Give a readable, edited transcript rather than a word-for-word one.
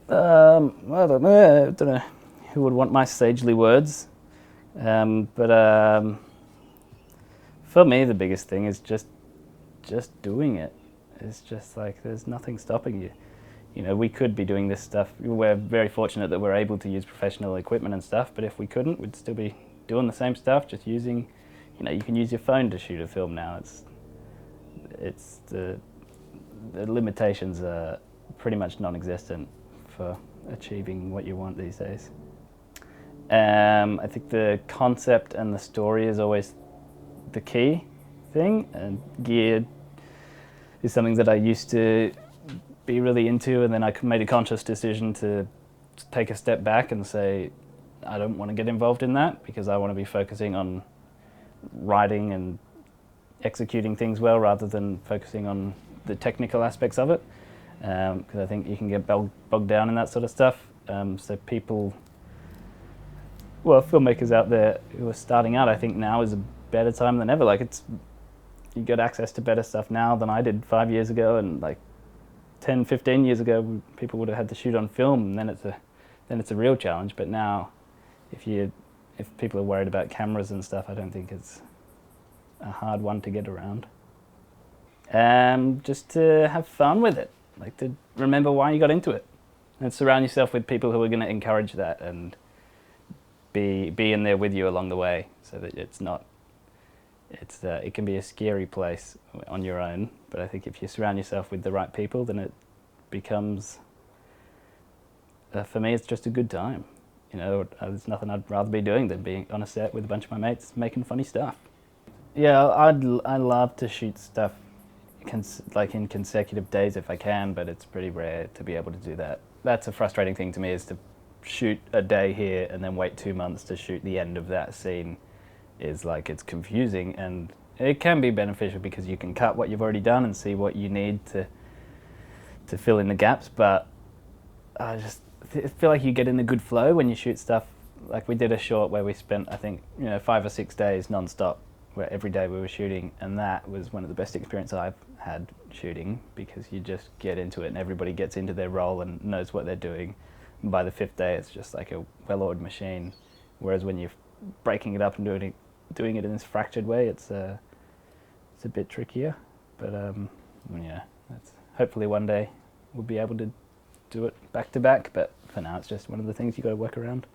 I don't know who would want my sagely words, but for me the biggest thing is just doing it. It's just like there's nothing stopping you. You know, we could be doing this stuff. We're very fortunate that we're able to use professional equipment and stuff, but if we couldn't, we'd still be doing the same stuff, just using, you know, you can use your phone to shoot a film now. It's the limitations are pretty much non-existent for achieving what you want these days. I think the concept and the story is always the key thing, and gear is something that I used to be really into, and then I made a conscious decision to take a step back and say, I don't want to get involved in that because I want to be focusing on writing and executing things well rather than focusing on the technical aspects of it, because I think you can get bogged down in that sort of stuff. So people, well, filmmakers out there who are starting out, I think now is a better time than ever. Like, you got access to better stuff now than I did 5 years ago, and like 10, 15 years ago, people would have had to shoot on film, and then it's a real challenge. But now, if people are worried about cameras and stuff, I don't think it's a hard one to get around. Just to have fun with it, like to remember why you got into it, and surround yourself with people who are going to encourage that and be in there with you along the way, so that it's not. It can be a scary place on your own, but I think if you surround yourself with the right people, then it becomes, for me, it's just a good time. You know, there's nothing I'd rather be doing than being on a set with a bunch of my mates making funny stuff. Yeah, I love to shoot stuff like in consecutive days if I can, but it's pretty rare to be able to do that. That's a frustrating thing to me, is to shoot a day here and then wait 2 months to shoot the end of that scene. Is like, it's confusing, and it can be beneficial because you can cut what you've already done and see what you need to fill in the gaps, but I just feel like you get in a good flow when you shoot stuff. Like, we did a short where we spent, I think, 5 or 6 days non-stop, where every day we were shooting, and that was one of the best experiences I've had shooting, because you just get into it and everybody gets into their role and knows what they're doing, and by the 5th day it's just like a well-oiled machine. Whereas when you're breaking it up and doing it in this fractured way, it's a bit trickier. But yeah, hopefully one day we'll be able to do it back to back, but for now it's just one of the things you got to work around.